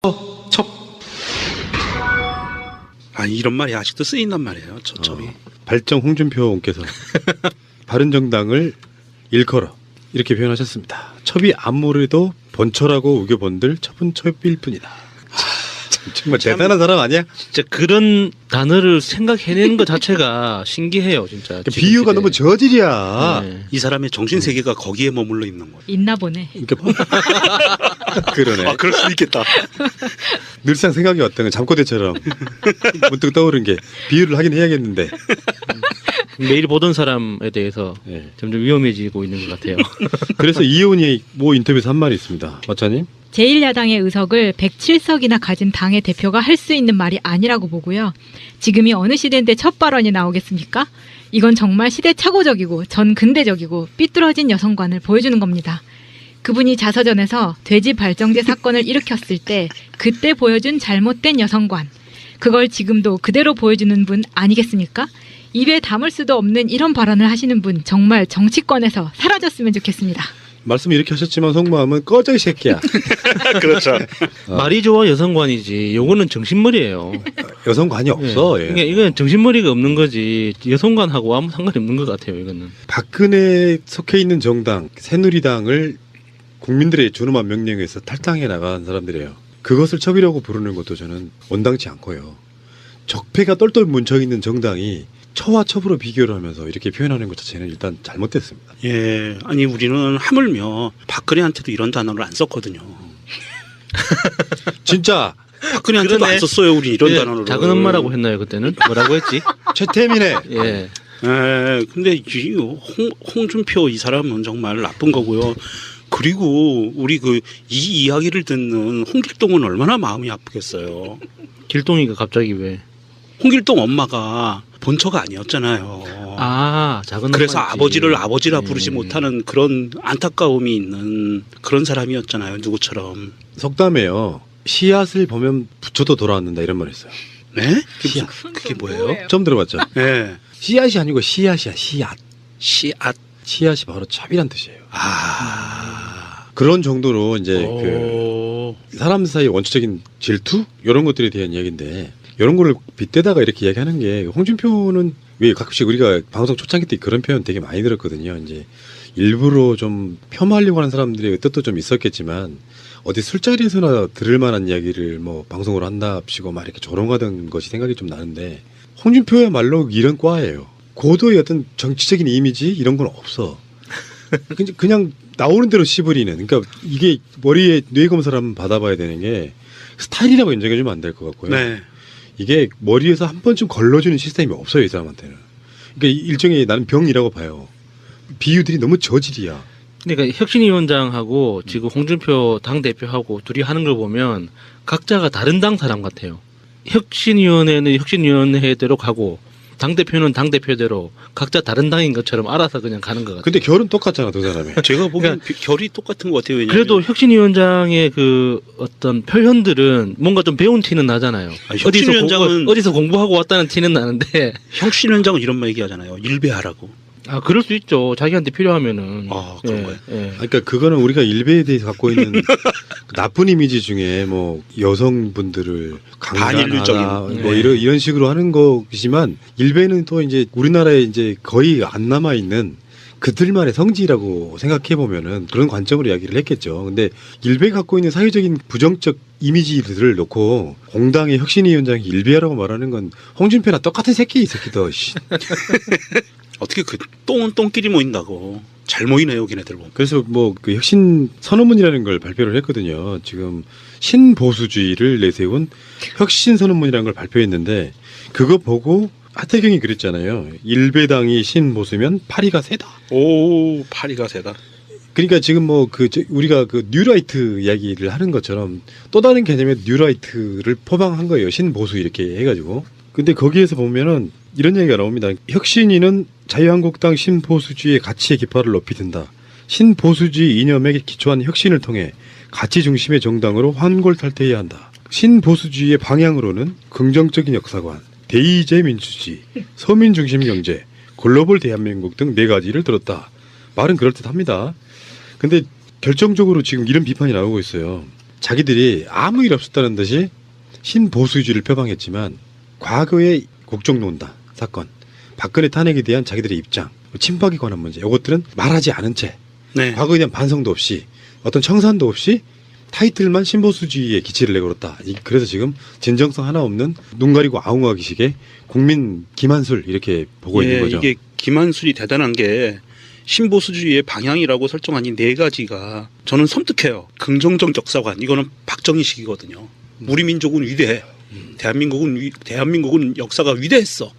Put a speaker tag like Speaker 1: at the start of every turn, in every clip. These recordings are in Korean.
Speaker 1: 첩. 아, 이런 말이 아직도 쓰인단 말이에요. 첩이.
Speaker 2: 발정 홍준표 원께서 바른정당을 일컬어 이렇게 표현하셨습니다. 첩이 아무래도 본처라고 우겨본들 첩은 첩일 뿐이다. 정말 대단한 사람 아니야?
Speaker 3: 진짜 그런 단어를 생각해내는 것 자체가 신기해요, 진짜.
Speaker 2: 비유가 너무 저질이야.
Speaker 3: 네.
Speaker 1: 이 사람의 정신 세계가 거기에 머물러 있는 거예요.
Speaker 4: 있나 보네.
Speaker 2: 그러니까 그러네.
Speaker 1: 아, 그럴 수도 있겠다.
Speaker 2: 늘상 생각이 왔던 건 잠꼬대처럼 문득 떠오른 게 비유를 하긴 해야겠는데.
Speaker 3: 매일 보던 사람에 대해서
Speaker 2: 네.
Speaker 3: 점점 위험해지고 있는 것 같아요.
Speaker 2: 그래서 이혜원이 모 인터뷰에서 한 말이 있습니다. 마차님.
Speaker 4: 제1야당의 의석을 107석이나 가진 당의 대표가 할 수 있는 말이 아니라고 보고요. 지금이 어느 시대인데 첫 발언이 나오겠습니까? 이건 정말 시대착오적이고 전근대적이고 삐뚤어진 여성관을 보여주는 겁니다. 그분이 자서전에서 돼지 발정제 사건을 일으켰을 때 그때 보여준 잘못된 여성관, 그걸 지금도 그대로 보여주는 분 아니겠습니까? 입에 담을 수도 없는 이런 발언을 하시는 분 정말 정치권에서 사라졌으면 좋겠습니다.
Speaker 2: 말씀 이렇게 하셨지만 속마음은 꺼져 이 새끼야.
Speaker 1: 그렇죠.
Speaker 3: 말이 좋아 여성관이지. 요거는 정신머리예요.
Speaker 2: 여성관이 없어. 예.
Speaker 3: 그러니까 이건 정신머리가 없는 거지. 여성관하고 아무 상관이 없는 것 같아요. 이거는.
Speaker 2: 박근혜 속해 있는 정당 새누리당을 국민들의 준엄한 명령에서 탈당해 나간 사람들이에요. 그것을 첩이라고 부르는 것도 저는 온당치 않고요. 적폐가 똘똘 뭉쳐 있는 정당이 처와 첩으로 비교를 하면서 이렇게 표현하는 것 자체는 일단 잘못됐습니다.
Speaker 1: 예, 아니 우리는 하물며 박근혜한테도 이런 단어를 안 썼거든요.
Speaker 2: 진짜
Speaker 1: 박근혜한테도
Speaker 3: 그러네.
Speaker 1: 안 썼어요, 우리 이런
Speaker 3: 예,
Speaker 1: 단어를.
Speaker 3: 작은 엄마라고 했나요 그때는? 뭐라고 했지?
Speaker 2: 최태민의
Speaker 3: 예.
Speaker 1: 예, 근데 이 홍준표 이 사람은 정말 나쁜 거고요. 그리고 우리 이 이야기를 듣는 홍길동은 얼마나 마음이 아프겠어요.
Speaker 3: 길동이가 갑자기 왜?
Speaker 1: 홍길동 엄마가 본처가 아니었잖아요.
Speaker 3: 아, 작은
Speaker 1: 그래서
Speaker 3: 엄마였지.
Speaker 1: 아버지를 아버지라 부르지 못하는 그런 안타까움이 있는 그런 사람이었잖아요. 누구처럼.
Speaker 2: 속담에요. 씨앗을 보면 부처도 돌아왔는다 이런 말 있어요.
Speaker 1: 네?
Speaker 2: 씨앗.
Speaker 1: 그게 뭐예요?
Speaker 2: 처음 들어봤죠?
Speaker 1: 네.
Speaker 2: 씨앗이 아니고 씨앗이야. 씨앗.
Speaker 1: 씨앗.
Speaker 2: 씨앗이 바로 첩이란 뜻이에요.
Speaker 1: 아.
Speaker 2: 그런 정도로 이제
Speaker 1: 오.
Speaker 2: 그 사람 사이 원초적인 질투 이런 것들에 대한 이야기인데 이런 거를 빗대다가 이렇게 이야기하는 게 홍준표는 왜 가끔씩 우리가 방송 초창기 때 그런 표현 되게 많이 들었거든요. 이제 일부러 좀 폄하하려고 하는 사람들의 뜻도 좀 있었겠지만 어디 술자리에서나 들을 만한 이야기를 뭐 방송으로 한답시고 막 이렇게 조롱하던 것이 생각이 좀 나는데 홍준표야말로 이런 과예요. 고도의 어떤 정치적인 이미지 이런 건 없어. 그냥 나오는 대로 씹으리는. 그러니까 이게 머리에 뇌 검사를 한번 받아봐야 되는 게 스타일이라고 인정해주면 안 될 것 같고요.
Speaker 1: 네.
Speaker 2: 이게 머리에서 한 번쯤 걸러주는 시스템이 없어요, 이 사람한테는. 그러니까 일종의 나는 병이라고 봐요. 비유들이 너무 저질이야.
Speaker 3: 그러니까 혁신위원장하고 지금 홍준표 당대표하고 둘이 하는 걸 보면 각자가 다른 당 사람 같아요. 혁신위원회는 혁신위원회대로 가고 당대표는 당대표대로 각자 다른 당인 것처럼 알아서 그냥 가는 것 같아요.
Speaker 2: 근데 결은 똑같잖아, 두 사람이.
Speaker 1: 제가 보기엔 결이 똑같은 것 같아요. 왜냐면
Speaker 3: 그래도 혁신위원장의 그 어떤 표현들은 뭔가 좀 배운 티는 나잖아요.
Speaker 1: 아니, 혁신위원장은
Speaker 3: 어디서 공부하고 왔다는 티는 나는데
Speaker 1: 혁신위원장은 이런 말 얘기하잖아요. 일배하라고.
Speaker 3: 아 그럴 수 있죠. 자기한테 필요하면은.
Speaker 1: 아, 그런 거예요?
Speaker 3: 예.
Speaker 2: 그러니까 그거는 우리가 일베에 대해서 갖고 있는 나쁜 이미지 중에 뭐 여성분들을
Speaker 1: 반인륜적인.
Speaker 2: 강간하다 뭐
Speaker 3: 네.
Speaker 2: 이런 식으로 하는 거지만 일베는 또 이제 우리나라에 이제 거의 안 남아 있는 그들만의 성지라고 생각해 보면은 그런 관점으로 이야기를 했겠죠. 근데 일베가 갖고 있는 사회적인 부정적 이미지들을 놓고 공당의 혁신위원장이 일베라고 말하는 건 홍준표나 똑같은 새끼 이 새끼도. 씨.
Speaker 1: 어떻게 그 똥은 똥끼리 모인다고. 잘 모이네요, 걔네들 보면.
Speaker 2: 그래서 뭐 그 혁신 선언문이라는 걸 발표를 했거든요. 지금 신보수주의를 내세운 혁신 선언문이라는 걸 발표했는데 그거 보고 하태경이 그랬잖아요. 일베당이 신보수면 파리가 세다.
Speaker 1: 오, 파리가 세다.
Speaker 2: 그러니까 지금 뭐 우리가 그 뉴라이트 이야기를 하는 것처럼 또 다른 개념의 뉴라이트를 포방한 거예요. 신보수 이렇게 해가지고. 근데 거기에서 보면은 이런 얘기가 나옵니다. 혁신위는 자유한국당 신보수주의의 가치의 깃발을 높이 든다. 신보수주의 이념에 기초한 혁신을 통해 가치 중심의 정당으로 환골탈퇴해야 한다. 신보수주의의 방향으로는 긍정적인 역사관, 대의제 민주주의, 서민 중심 경제, 글로벌 대한민국 등 네 가지를 들었다. 말은 그럴듯합니다. 근데 결정적으로 지금 이런 비판이 나오고 있어요. 자기들이 아무 일 없었다는 듯이 신보수주의를 표방했지만 과거의 국정농단 사건, 박근혜 탄핵에 대한 자기들의 입장, 친박에 관한 문제 이것들은 말하지 않은 채
Speaker 1: 네.
Speaker 2: 과거에 대한 반성도 없이 어떤 청산도 없이 타이틀만 신보수주의에 기치를 내걸었다. 그래서 지금 진정성 하나 없는 눈 가리고 아웅하기식의 국민 기만술 이렇게 보고 있는 거죠.
Speaker 1: 이게 기만술이 대단한 게 신보수주의의 방향이라고 설정한 이 네 가지가 저는 섬뜩해요. 긍정적 역사관 이거는 박정희식이거든요. 우리 민족은 위대해. 대한민국은 역사가 위대했어.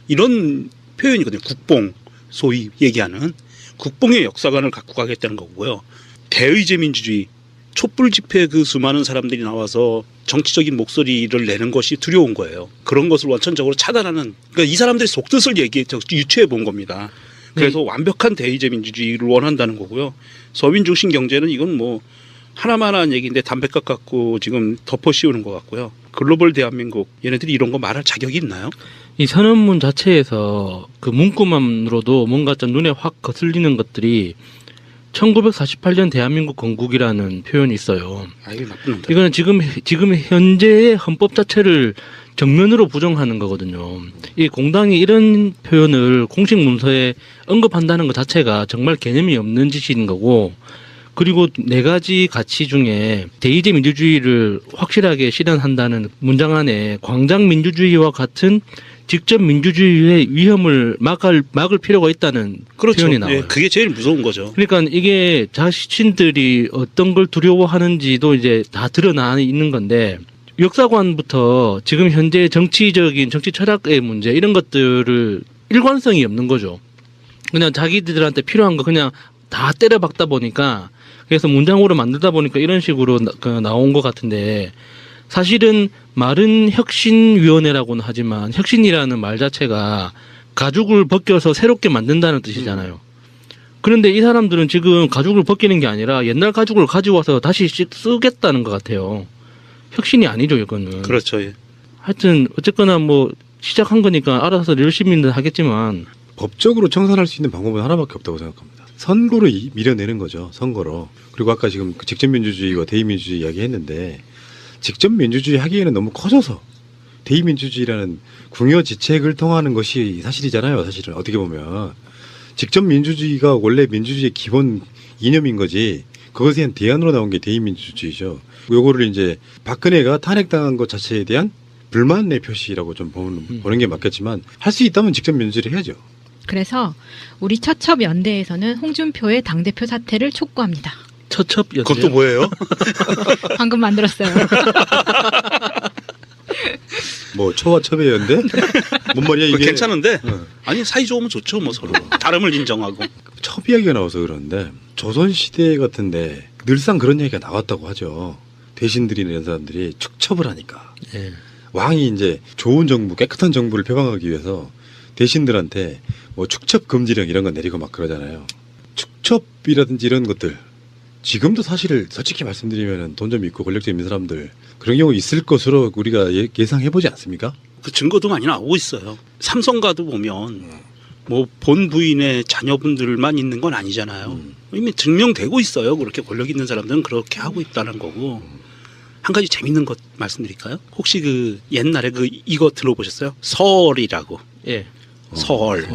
Speaker 1: 이런 표현이거든요. 국뽕 소위 얘기하는 국뽕의 역사관을 갖고 가겠다는 거고요. 대의제 민주주의 촛불 집회 그 수많은 사람들이 나와서 정치적인 목소리를 내는 것이 두려운 거예요. 그런 것을 원천적으로 차단하는 그러니까 이 사람들의 속뜻을 유추해 본 겁니다. 그래서 완벽한 대의제 민주주의를 원한다는 거고요. 서민 중심 경제는 이건 뭐 하나만 한 얘기인데 담배값 갖고 지금 덮어 씌우는 것 같고요. 글로벌 대한민국 얘네들이 이런 거 말할 자격이 있나요?
Speaker 3: 이 선언문 자체에서 그 문구만으로도 뭔가 좀 눈에 확 거슬리는 것들이 1948년 대한민국 건국이라는 표현이 있어요.
Speaker 1: 이거 나쁜 놈들.
Speaker 3: 이거는 지금 현재의 헌법 자체를 정면으로 부정하는 거거든요. 이 공당이 이런 표현을 공식 문서에 언급한다는 것 자체가 정말 개념이 없는 짓인 거고, 그리고 네 가지 가치 중에 대의제 민주주의를 확실하게 실현한다는 문장 안에 광장 민주주의와 같은 직접 민주주의의 위험을 막을 필요가 있다는
Speaker 1: 그렇죠.
Speaker 3: 표현이 나와요.
Speaker 1: 예, 그게 제일 무서운 거죠.
Speaker 3: 그러니까 이게 자신들이 어떤 걸 두려워하는지도 이제 다 드러나 있는 건데, 역사관부터 지금 현재 정치 철학의 문제 이런 것들을 일관성이 없는 거죠. 그냥 자기들한테 필요한 거 그냥 다 때려 박다 보니까, 그래서 문장으로 만들다 보니까 이런 식으로 나온 것 같은데, 사실은 말은 혁신위원회라고는 하지만 혁신이라는 말 자체가 가죽을 벗겨서 새롭게 만든다는 뜻이잖아요. 그런데 이 사람들은 지금 가죽을 벗기는 게 아니라 옛날 가죽을 가져와서 다시 쓰겠다는 것 같아요. 혁신이 아니죠, 이거는.
Speaker 1: 그렇죠. 예.
Speaker 3: 하여튼 어쨌거나 뭐 시작한 거니까 알아서 열심히는 하겠지만,
Speaker 2: 법적으로 청산할 수 있는 방법은 하나밖에 없다고 생각합니다. 선거로 밀어내는 거죠. 선거로. 그리고 아까 지금 그 직접민주주의와 대의민주주의 이야기했는데, 직접민주주의 하기에는 너무 커져서 대의민주주의라는 궁여지책을 통하는 것이 사실이잖아요. 사실은 어떻게 보면 직접민주주의가 원래 민주주의의 기본 이념인 거지, 그것에 대한 대안으로 나온 게 대의민주주의죠. 요거를 이제 박근혜가 탄핵당한 것 자체에 대한 불만의 표시라고 좀 보는 게 맞겠지만, 할 수 있다면 직접민주주의를 해야죠.
Speaker 4: 그래서 우리 처첩 연대에서는 홍준표의 당대표 사퇴를 촉구합니다.
Speaker 3: 처첩 연대요?
Speaker 1: 그것도 뭐예요?
Speaker 4: 방금 만들었어요.
Speaker 2: 뭐 처와 첩의 연대? 뭔 말이야 이게?
Speaker 1: 괜찮은데 아니 사이 좋으면 좋죠. 뭐 서로 다름을 인정하고.
Speaker 2: 첩 이야기가 나와서 그러는데, 조선시대 같은데 늘상 그런 얘기가 나왔다고 하죠. 대신들이나 이런 사람들이 축첩을 하니까.
Speaker 3: 예.
Speaker 2: 왕이 이제 좋은 정부, 깨끗한 정부를 표방하기 위해서 대신들한테 뭐 축첩 금지령 이런 거 내리고 막 그러잖아요. 축첩이라든지 이런 것들 지금도 사실 솔직히 말씀드리면 돈 좀 있고 권력 좀 있는 사람들 그런 경우 있을 것으로 우리가 예상해보지 않습니까?
Speaker 1: 그 증거도 많이 나오고 있어요. 삼성가도 보면 뭐 본 부인의 자녀분들만 있는 건 아니잖아요. 이미 증명되고 있어요. 그렇게 권력 있는 사람들은 그렇게 하고 있다는 거고. 한 가지 재밌는 것 말씀드릴까요? 혹시 그 옛날에 이거 들어보셨어요? 서얼이라고.
Speaker 3: 예.
Speaker 1: 서얼.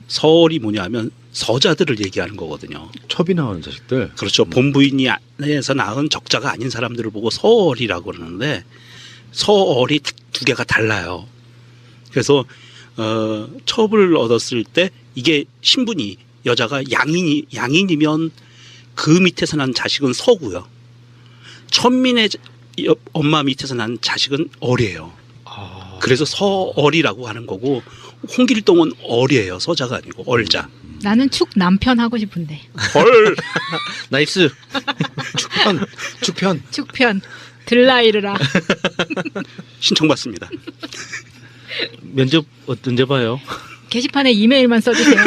Speaker 1: 서얼이 뭐냐면 서자들을 얘기하는 거거든요.
Speaker 2: 첩이 나오는 자식들.
Speaker 1: 그렇죠. 본부인이 안에서 낳은 적자가 아닌 사람들을 보고 서얼이라고 그러는데, 서얼이 두 개가 달라요. 그래서 첩을 얻었을 때 이게 신분이 여자가 양인이면 그 밑에서 난 자식은 서고요. 천민의 엄마 밑에서 난 자식은 얼이에요. 그래서 서얼이라고 하는 거고, 홍길동은 얼이에요. 서자가 아니고 얼자.
Speaker 4: 나는 축 남편 하고 싶은데.
Speaker 1: 얼.
Speaker 3: 나이스.
Speaker 2: 축편.
Speaker 4: 축편. 들라이르라.
Speaker 1: 신청받습니다.
Speaker 3: 면접 언제 봐요?
Speaker 4: 게시판에 이메일만 써주세요.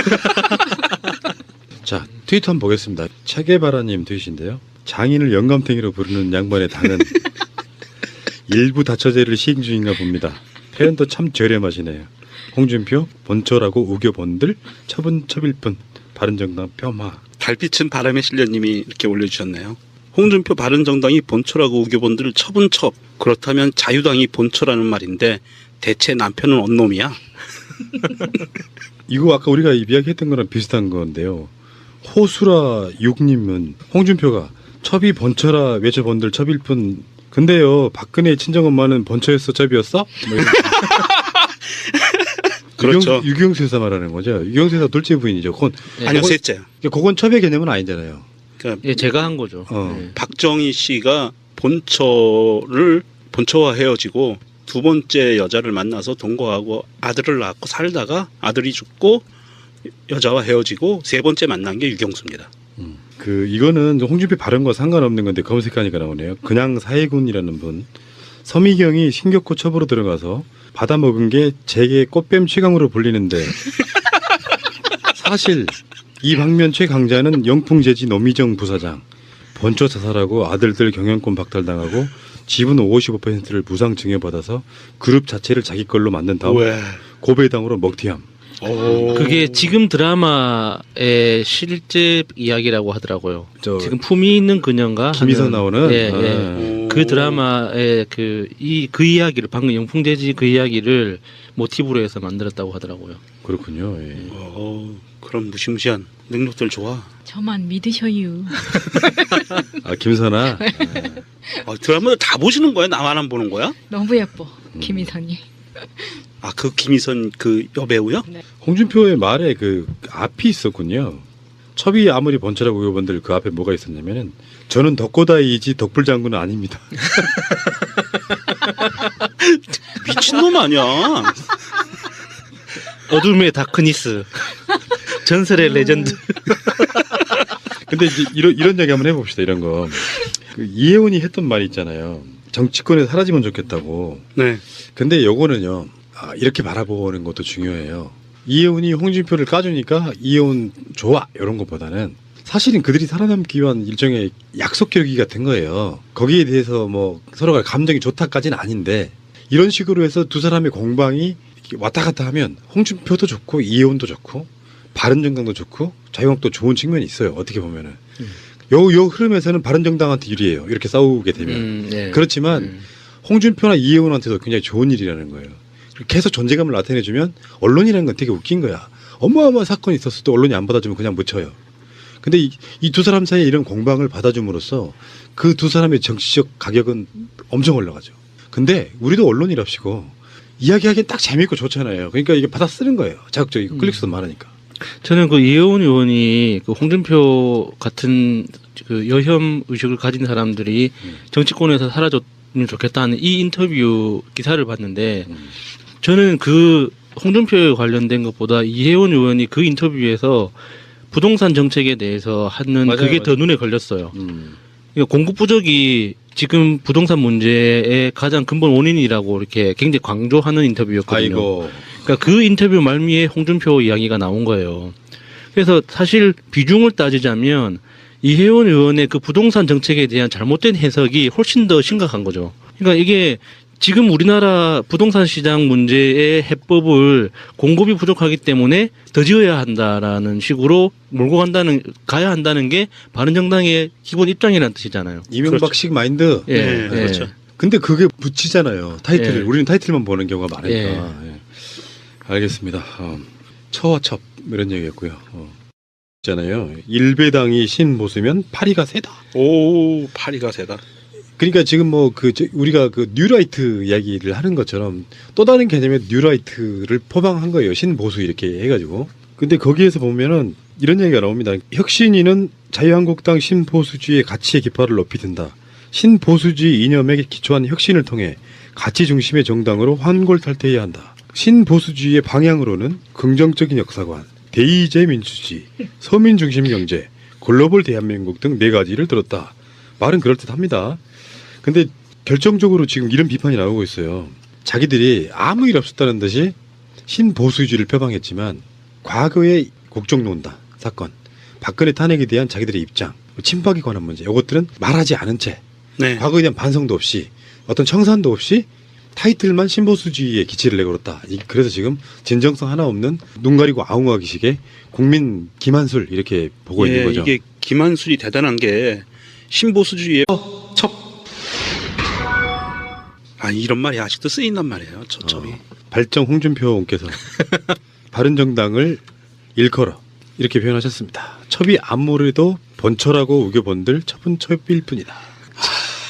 Speaker 2: 자, 트위터 한번 보겠습니다. 차게바라님 트윗인데요. 장인을 영감탱이로 부르는 양반의 당은 일부 다처제를 시행 중인가 봅니다. 표현도 참 저렴하시네요. 홍준표 본처라고 우겨본들 첩은 첩일 뿐 바른정당 폄하.
Speaker 1: 달빛은 바람의 실려님이 이렇게 올려주셨네요. 홍준표 바른정당이 본초라고 우겨본들 첩은 첩. 그렇다면 자유당이 본초라는 말인데 대체 남편은 언놈이야?
Speaker 2: 이거 아까 우리가 이야기했던 거랑 비슷한 건데요. 호수라 6님은 홍준표가 첩이 번처라 외쳐본들 첩일 뿐 근데요 박근혜 친정엄마는 번처였어 첩이었어? 뭐 이런.
Speaker 1: 그렇죠.
Speaker 2: 유경수 여사 말하는 거죠. 유경수 여사 둘째 부인이죠. 그건
Speaker 1: 아니요, 셋째요.
Speaker 2: 그건 첩의 개념은 아니잖아요.
Speaker 1: 그러니까
Speaker 3: 예, 제가 한 거죠. 예.
Speaker 1: 박정희 씨가 본처와 헤어지고 두 번째 여자를 만나서 동거하고 아들을 낳고 살다가 아들이 죽고 여자와 헤어지고 세 번째 만난 게 유경수입니다.
Speaker 2: 이거는 홍준표 발언과 상관없는 건데 검색하니까 나오네요. 그냥 사해군이라는 분. 서미경이 신격호 첩으로 들어가서 받아먹은 게 재계 꽃뱀 최강으로 불리는데 사실 이 방면 최강자는 영풍재지 노미정 부사장. 번초 자살하고 아들들 경영권 박탈당하고 지분 55%를 무상 증여받아서 그룹 자체를 자기 걸로 만든 다음
Speaker 1: 왜?
Speaker 2: 고배당으로 먹튀함.
Speaker 3: 그게 지금 드라마의 실제 이야기라고 하더라고요. 지금 품위 있는 그녀가
Speaker 2: 김희선
Speaker 3: 하는-
Speaker 2: 나오는
Speaker 3: 예, 예. 그 드라마의 그 영풍재지 그 이야기를 모티브로 해서 만들었다고 하더라고요.
Speaker 2: 그렇군요. 예.
Speaker 1: 그런 무시무시한 능력들 좋아.
Speaker 4: 저만 믿으셔요.
Speaker 2: 아 김선아.
Speaker 1: 드라마를 다 보시는 거야? 나만 안 보는 거야?
Speaker 4: 너무 예뻐. 김희선이.
Speaker 1: 아, 그 김희선 그 여배우요?
Speaker 2: 홍준표의 말에 그 앞이 있었군요. 첩이 아무리 번처라고 여러분들 그 앞에 뭐가 있었냐면은 저는 덕고다이이지 덕불장군은 아닙니다.
Speaker 1: 미친놈 아니야.
Speaker 3: 어둠의 다크니스. 전설의 레전드.
Speaker 2: 근데 이제 이런 이야기 한번 해봅시다. 이런 거. 그 이혜원이 했던 말이 있잖아요. 정치권에 사라지면 좋겠다고.
Speaker 1: 네.
Speaker 2: 근데 요거는요. 이렇게 바라보는 것도 중요해요. 이혜원이 홍준표를 까주니까 이혜원 좋아 이런 것보다는 사실은 그들이 살아남기 위한 일종의 약속 결기 같은 거예요. 거기에 대해서 뭐 서로가 감정이 좋다까지는 아닌데 이런 식으로 해서 두 사람의 공방이 왔다 갔다 하면 홍준표도 좋고 이혜원도 좋고 바른정당도 좋고 자유한국도 좋은 측면이 있어요. 어떻게 보면은 요 흐름에서는 바른정당한테 유리해요. 이렇게 싸우게 되면
Speaker 3: 예.
Speaker 2: 그렇지만 홍준표나 이혜원한테도 굉장히 좋은 일이라는 거예요. 계속 존재감을 나타내주면 언론이라는 건 되게 웃긴 거야. 어마어마한 사건이 있었을 때 언론이 안 받아주면 그냥 묻혀요. 근데 이 두 사람 사이에 이런 공방을 받아줌으로써 그 두 사람의 정치적 가격은 엄청 올라가죠. 근데 우리도 언론이랍시고 이야기하기엔 딱 재미있고 좋잖아요. 그러니까 이게 받아 쓰는 거예요. 자극적이고 클릭수도 많으니까.
Speaker 3: 저는 그 이혜원 의원이 그 홍준표 같은 그 여혐 의식을 가진 사람들이 정치권에서 사라졌으면 좋겠다는 이 인터뷰 기사를 봤는데 저는 그 홍준표에 관련된 것보다 이혜원 의원이 그 인터뷰에서 부동산 정책에 대해서 하는
Speaker 2: 맞아요,
Speaker 3: 그게
Speaker 2: 맞아요.
Speaker 3: 더 눈에 걸렸어요. 그러니까 공급 부족이 지금 부동산 문제의 가장 근본 원인이라고 이렇게 굉장히 강조하는 인터뷰였거든요.
Speaker 2: 아이고.
Speaker 3: 그러니까 그 인터뷰 말미에 홍준표 이야기가 나온 거예요. 그래서 사실 비중을 따지자면 이혜원 의원의 그 부동산 정책에 대한 잘못된 해석이 훨씬 더 심각한 거죠. 그러니까 이게 지금 우리나라 부동산 시장 문제의 해법을 공급이 부족하기 때문에 더 지어야 한다라는 식으로 몰고 가야 한다는 게 바른정당의 기본 입장이라는 뜻이잖아요.
Speaker 2: 이명박식 마인드.
Speaker 3: 예,
Speaker 1: 네,
Speaker 3: 예.
Speaker 1: 그렇죠.
Speaker 2: 근데 그게 붙이잖아요. 타이틀을.
Speaker 3: 예.
Speaker 2: 우리는 타이틀만 보는 경우가 많으니까. 예. 알겠습니다. 처와 첩 이런 얘기였고요. 있잖아요. 일배당이 신보수면 파리가 세다.
Speaker 1: 오, 파리가 세다.
Speaker 2: 그러니까 지금 뭐 우리가 그 뉴라이트 이야기를 하는 것처럼 또 다른 개념의 뉴라이트를 포방한 거예요. 신보수 이렇게 해가지고. 근데 거기에서 보면은 이런 얘기가 나옵니다. 혁신위는 자유한국당 신보수주의의 가치의 깃발을 높이 든다. 신보수주의 이념에 기초한 혁신을 통해 가치 중심의 정당으로 환골탈퇴해야 한다. 신보수주의의 방향으로는 긍정적인 역사관, 대의제 민주주의, 서민 중심 경제, 글로벌 대한민국 등 4가지를 들었다. 말은 그럴듯합니다. 근데 결정적으로 지금 이런 비판이 나오고 있어요. 자기들이 아무 일 없었다는 듯이 신보수주의를 표방했지만 과거의 국정농단 사건, 박근혜 탄핵에 대한 자기들의 입장, 친박에 관한 문제 이것들은 말하지 않은 채
Speaker 1: 네.
Speaker 2: 과거에 대한 반성도 없이 어떤 청산도 없이 타이틀만 신보수주의에 기치를 내걸었다. 그래서 지금 진정성 하나 없는 눈 가리고 아웅하기식의 국민 김한술 이렇게 보고 있는 거죠.
Speaker 1: 이게 김한술이 대단한 게 신보수주의의 이런 말이 아직도 쓰인단 말이에요. 첩이.
Speaker 2: 발정 홍준표 의원께서 바른정당을 일컬어 이렇게 표현하셨습니다. 첩이 아무래도 번처라고 우겨본들 첩은 첩일 뿐이다.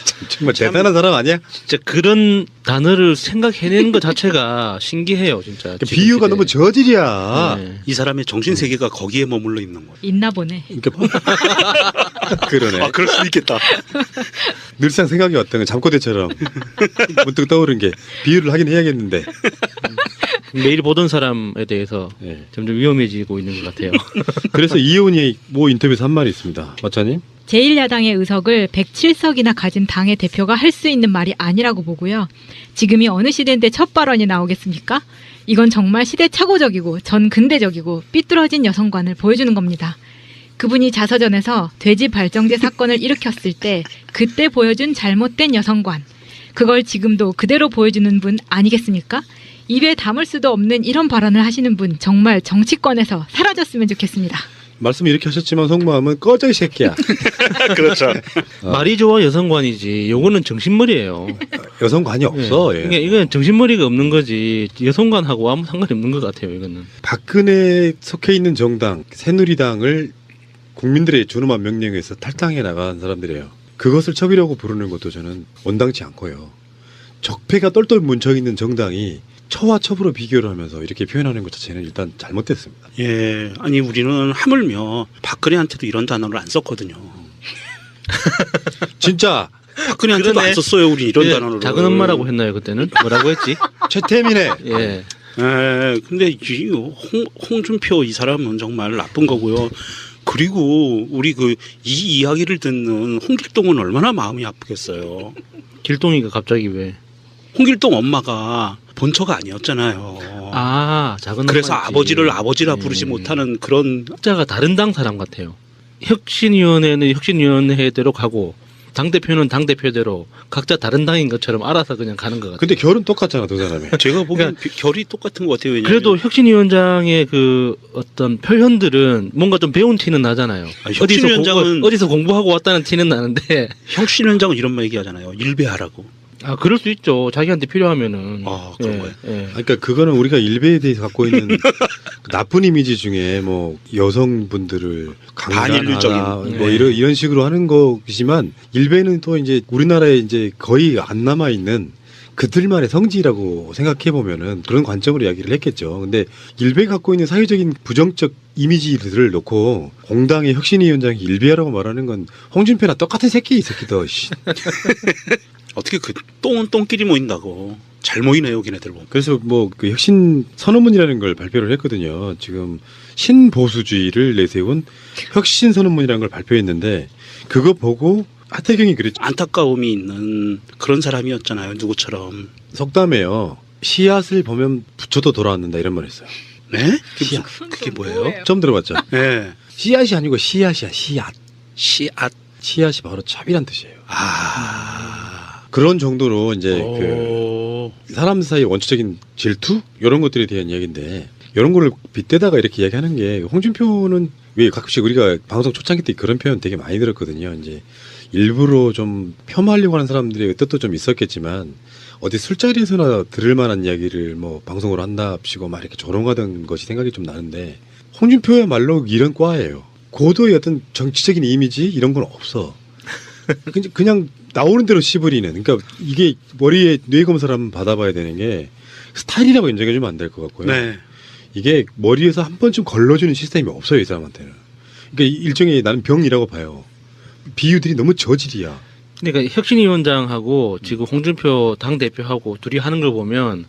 Speaker 2: 참, 정말 대단한 사람 아니야?
Speaker 3: 진짜 그런 단어를 생각해내는 것 자체가 신기해요, 진짜. 지금
Speaker 2: 비유가
Speaker 3: 시대에.
Speaker 2: 너무 저질이야.
Speaker 3: 네.
Speaker 1: 이 사람의 정신 세계가 거기에 머물러 있는 거예요.
Speaker 4: 있나 보네.
Speaker 2: 그러니까 그러네.
Speaker 1: 그럴 수도 있겠다.
Speaker 2: 늘상 생각이 왔던 건 잠꼬대처럼 문득 떠오른 게 비유를 하긴 해야겠는데.
Speaker 3: 매일 보던 사람에 대해서
Speaker 2: 예.
Speaker 3: 점점 위험해지고 있는 것 같아요.
Speaker 2: 그래서 이혜원이 뭐 인터뷰에서 한 말이 있습니다. 마차님?
Speaker 4: 제1야당의 의석을 107석이나 가진 당의 대표가 할 수 있는 말이 아니라고 보고요. 지금이 어느 시대인데 첫 발언이 나오겠습니까? 이건 정말 시대착오적이고 전근대적이고 삐뚤어진 여성관을 보여주는 겁니다. 그분이 자서전에서 돼지 발정제 사건을 일으켰을 때 그때 보여준 잘못된 여성관, 그걸 지금도 그대로 보여주는 분 아니겠습니까? 입에 담을 수도 없는 이런 발언을 하시는 분 정말 정치권에서 사라졌으면 좋겠습니다.
Speaker 2: 말씀 이렇게 하셨지만 속마음은 꺼져 이 새끼야.
Speaker 1: 그렇죠.
Speaker 3: 말이 좋아 여성관이지. 요거는 정신머리예요.
Speaker 2: 여성관이 없어. 예.
Speaker 3: 그러니까 이건 정신머리가 없는 거지. 여성관하고 아무 상관이 없는 것 같아요. 이거는.
Speaker 2: 박근혜 속해 있는 정당 새누리당을 국민들의 준엄한 명령에서 탈당해 나간 사람들이에요. 그것을 첩이라고 부르는 것도 저는 원당치 않고요. 적폐가 똘똘 뭉쳐 있는 정당이 처와 첩으로 비교를 하면서 이렇게 표현하는 것 자체는 일단 잘못됐습니다.
Speaker 1: 예, 아니 우리는 하물며 박근혜한테도 이런 단어를 안 썼거든요.
Speaker 2: 진짜
Speaker 1: 박근혜한테도
Speaker 3: 그러네.
Speaker 1: 안 썼어요, 우리 이런
Speaker 3: 예,
Speaker 1: 단어를.
Speaker 3: 작은 엄마라고 했나요 그때는? 뭐라고 했지?
Speaker 2: 최태민의
Speaker 3: 예.
Speaker 1: 예, 근데 홍준표 이 사람은 정말 나쁜 거고요. 그리고 우리 이 이야기를 듣는 홍길동은 얼마나 마음이 아프겠어요.
Speaker 3: 길동이가 갑자기 왜?
Speaker 1: 홍길동 엄마가 본처가 아니었잖아요.
Speaker 3: 아, 작은
Speaker 1: 그래서
Speaker 3: 엄마였지.
Speaker 1: 아버지를 아버지라
Speaker 3: 예.
Speaker 1: 부르지 못하는 그런.
Speaker 3: 각자가 다른 당 사람 같아요. 혁신위원회는 혁신위원회대로 가고 당대표는 당대표대로 각자 다른 당인 것처럼 알아서 그냥 가는 것 같아요.
Speaker 2: 근데 결은 똑같잖아 두 사람이.
Speaker 1: 제가 보기엔 결이 똑같은 것 같아요. 왜냐하면
Speaker 3: 그래도 혁신위원장의 그 어떤 표현들은 뭔가 좀 배운 티는 나잖아요.
Speaker 1: 혁신위원장은
Speaker 3: 어디서 공부하고 왔다는 티는 나는데
Speaker 1: 혁신위원장은 이런 말 얘기하잖아요. 일배하라고.
Speaker 3: 아 그럴 수 있죠. 자기한테 필요하면은.
Speaker 1: 아, 그런 거예요?
Speaker 3: 예.
Speaker 2: 그러니까 그거는 우리가 일베에 대해서 갖고 있는 나쁜 이미지 중에 뭐 여성분들을 강간하나
Speaker 1: 반인륜적인.
Speaker 2: 뭐
Speaker 3: 네.
Speaker 2: 이런 식으로 하는 거지만 일베는 또 이제 우리나라에 이제 거의 안 남아 있는 그들만의 성지라고 생각해 보면은 그런 관점으로 이야기를 했겠죠. 근데 일베 갖고 있는 사회적인 부정적 이미지들을 놓고 공당의 혁신위원장이 일베라고 말하는 건 홍준표나 똑같은 새끼 이 새끼도. 씨.
Speaker 1: 어떻게 똥은 똥끼리 모인다고. 잘 모이네요, 걔네들 보면.
Speaker 2: 그래서 뭐 그 혁신 선언문이라는 걸 발표를 했거든요. 지금 신보수주의를 내세운 혁신 선언문이라는 걸 발표했는데 그거 보고 하태경이 그랬죠.
Speaker 1: 안타까움이 있는 그런 사람이었잖아요. 누구처럼.
Speaker 2: 속담에요. 씨앗을 보면 부처도 돌아왔는다 이런 말 했어요.
Speaker 1: 네? 그게 뭐예요?
Speaker 2: 처음 들어봤죠?
Speaker 1: 네.
Speaker 2: 씨앗이 아니고 씨앗이야. 씨앗.
Speaker 1: 씨앗.
Speaker 2: 씨앗이 바로 첩이란 뜻이에요.
Speaker 1: 아.
Speaker 2: 그런 정도로 이제 그
Speaker 1: 오.
Speaker 2: 사람 사이 원초적인 질투 이런 것들에 대한 이야기인데 이런 거를 빗대다가 이렇게 이야기하는 게 홍준표는 왜 가끔씩 우리가 방송 초창기 때 그런 표현 되게 많이 들었거든요. 이제 일부러 좀 폄하하려고 하는 사람들의 뜻도 좀 있었겠지만 어디 술자리에서나 들을 만한 이야기를 뭐 방송으로 한답시고 막 이렇게 조롱하던 것이 생각이 좀 나는데 홍준표야말로 이런 과예요. 고도의 어떤 정치적인 이미지 이런 건 없어. 그냥 나오는 대로 씹으리는. 그러니까 이게 머리에 뇌 검사를 한번 받아봐야 되는 게 스타일이라고 인정해주면 안 될 것 같고요.
Speaker 1: 네.
Speaker 2: 이게 머리에서 한 번쯤 걸러주는 시스템이 없어요, 이 사람한테는. 그러니까 일종의 나는 병이라고 봐요. 비유들이 너무 저질이야.
Speaker 3: 그러니까 혁신위원장하고 지금 홍준표 당대표하고 둘이 하는 걸 보면